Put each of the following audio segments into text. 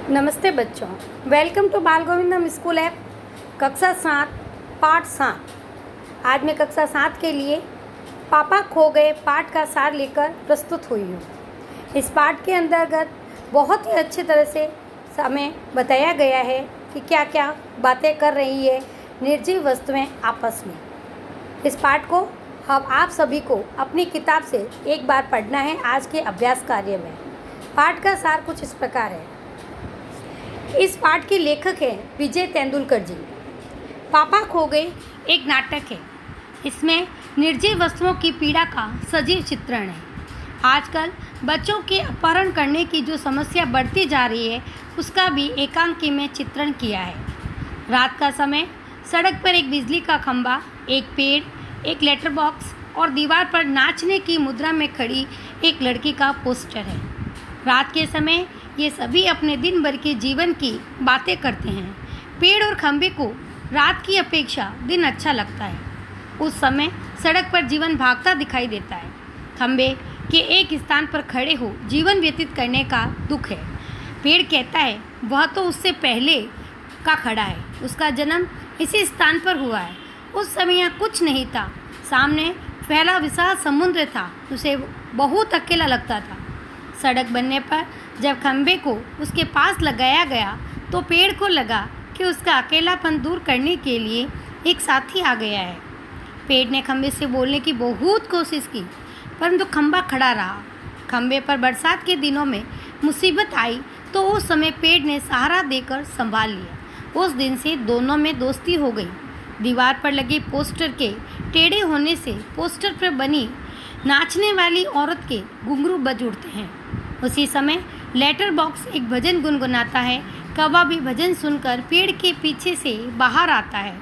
नमस्ते बच्चों, welcome to बाल गोविंदम स्कूल ऐप कक्षा 7 पाठ 7। आज मैं कक्षा 7 के लिए पापा खो गए पाठ का सार लेकर प्रस्तुत हुई हूँ। इस पाठ के अंतर्गत बहुत ही अच्छी तरह से हमें बताया गया है कि क्या क्या बातें कर रही है निर्जीव वस्तुएं आपस में। इस पाठ को हम आप सभी को अपनी किताब से एक बार पढ़ना है आज के अभ्यास कार्य में। पाठ का सार कुछ इस प्रकार है। इस पाठ के लेखक हैं विजय तेंदुलकर जी। पापा खो गए एक नाटक है। इसमें निर्जीव वस्तुओं की पीड़ा का सजीव चित्रण है। आजकल बच्चों के अपहरण करने की जो समस्या बढ़ती जा रही है उसका भी एकांकी में चित्रण किया है। रात का समय, सड़क पर एक बिजली का खंभा, एक पेड़, एक लेटर बॉक्स और दीवार पर नाचने की मुद्रा में खड़ी एक लड़की का पोस्टर है। रात के समय ये सभी अपने दिन भर के जीवन की बातें करते हैं। पेड़ और खंभे को रात की अपेक्षा दिन अच्छा लगता है। उस समय सड़क पर जीवन भागता दिखाई देता है। खंभे के एक स्थान पर खड़े हो जीवन व्यतीत करने का दुख है। पेड़ कहता है वह तो उससे पहले का खड़ा है, उसका जन्म इसी स्थान पर हुआ है। उस समय यहाँ कुछ नहीं था, सामने फैला विशाल समुद्र था, उसे बहुत अकेला लगता था। सड़क बनने पर जब खंभे को उसके पास लगाया गया तो पेड़ को लगा कि उसका अकेलापन दूर करने के लिए एक साथी आ गया है। पेड़ ने खंभे से बोलने की बहुत कोशिश की, परंतु खंभा खड़ा रहा। खंभे पर बरसात के दिनों में मुसीबत आई तो उस समय पेड़ ने सहारा देकर संभाल लिया। उस दिन से दोनों में दोस्ती हो गई। दीवार पर लगे पोस्टर के टेढ़े होने से पोस्टर पर बनी नाचने वाली औरत के घुंघरू बज उठते हैं। उसी समय लेटर बॉक्स एक भजन गुनगुनाता है। कौवा भी भजन सुनकर पेड़ के पीछे से बाहर आता है।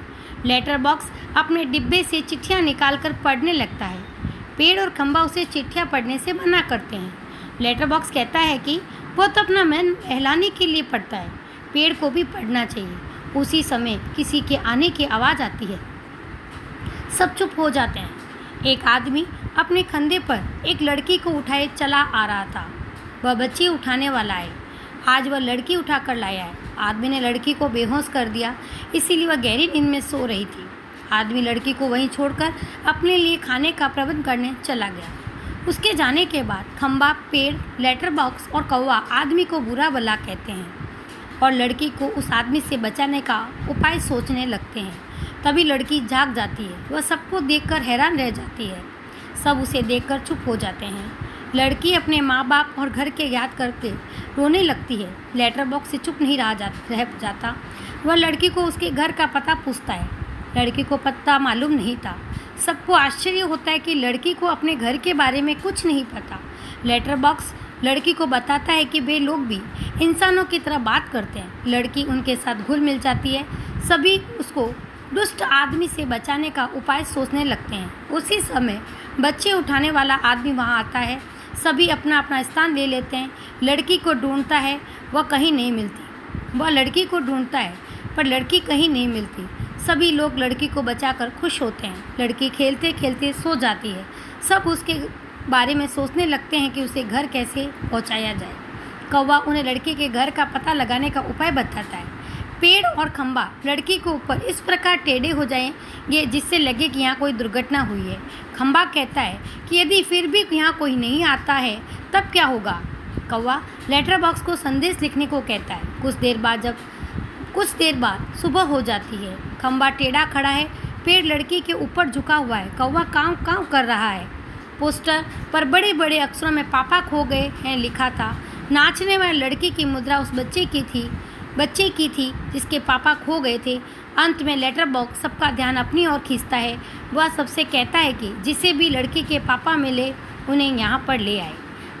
लेटर बॉक्स अपने डिब्बे से चिट्ठियाँ निकालकर पढ़ने लगता है। पेड़ और खंभा उसे चिट्ठियाँ पढ़ने से मना करते हैं। लेटर बॉक्स कहता है कि वह तो अपना मन बहलाने के लिए पढ़ता है, पेड़ को भी पढ़ना चाहिए। उसी समय किसी के आने की आवाज़ आती है। सब चुप हो जाते हैं। एक आदमी अपने कंधे पर एक लड़की को उठाए चला आ रहा था। वह बच्ची उठाने वाला है। आज वह लड़की उठाकर लाया है। आदमी ने लड़की को बेहोश कर दिया, इसीलिए वह गहरी नींद में सो रही थी। आदमी लड़की को वहीं छोड़कर अपने लिए खाने का प्रबंध करने चला गया। उसके जाने के बाद खंभा, पेड़, लेटर बॉक्स और कौवा आदमी को बुरा भला कहते हैं और लड़की को उस आदमी से बचाने का उपाय सोचने लगते हैं। तभी लड़की जाग जाती है। वह सबको देखकर हैरान रह जाती है। सब उसे देखकर चुप हो जाते हैं। लड़की अपने माँ बाप और घर के याद करके रोने लगती है। लेटर बॉक्स से चुप नहीं रह जाता। वह लड़की को उसके घर का पता पूछता है। लड़की को पता मालूम नहीं था। सबको आश्चर्य होता है कि लड़की को अपने घर के बारे में कुछ नहीं पता। लेटर बॉक्स लड़की को बताता है कि वे लोग भी इंसानों की तरह बात करते हैं। लड़की उनके साथ घुल मिल जाती है। सभी उसको दुष्ट आदमी से बचाने का उपाय सोचने लगते हैं। उसी समय बच्चे उठाने वाला आदमी वहाँ आता है। सभी अपना अपना स्थान ले लेते हैं। लड़की को ढूंढता है, वह कहीं नहीं मिलती। वह लड़की को ढूंढता है पर लड़की कहीं नहीं मिलती। सभी लोग लड़की को बचाकर खुश होते हैं। लड़की खेलते खेलते सो जाती है। सब उसके बारे में सोचने लगते हैं कि उसे घर कैसे पहुंचाया जाए। कौवा उन्हें लड़की के घर का पता लगाने का उपाय बताता है। पेड़ और खंभा लड़की के ऊपर इस प्रकार टेढ़े हो जाएंगे जिससे लगे कि यहाँ कोई दुर्घटना हुई है। खंभा कहता है कि यदि फिर भी यहाँ कोई नहीं आता है तब क्या होगा। कौवा लेटर बॉक्स को संदेश लिखने को कहता है। कुछ देर बाद सुबह हो जाती है। खंभा टेढ़ा खड़ा है, पेड़ लड़की के ऊपर झुका हुआ है। कौवा काँव काँव कर रहा है। पोस्टर पर बड़े बड़े अक्षरों में पापा खो गए हैं लिखा था। नाचने वाली लड़की की मुद्रा उस बच्चे की थी जिसके पापा खो गए थे। अंत में लेटर बॉक्स सबका ध्यान अपनी ओर खींचता है। वह सबसे कहता है कि जिसे भी लड़की के पापा मिले उन्हें यहाँ पर ले आए।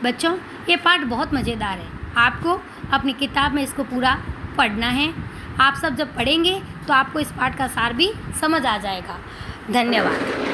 बच्चों, ये पाठ बहुत मज़ेदार है। आपको अपनी किताब में इसको पूरा पढ़ना है। आप सब जब पढ़ेंगे तो आपको इस पाठ का सार भी समझ आ जाएगा। धन्यवाद।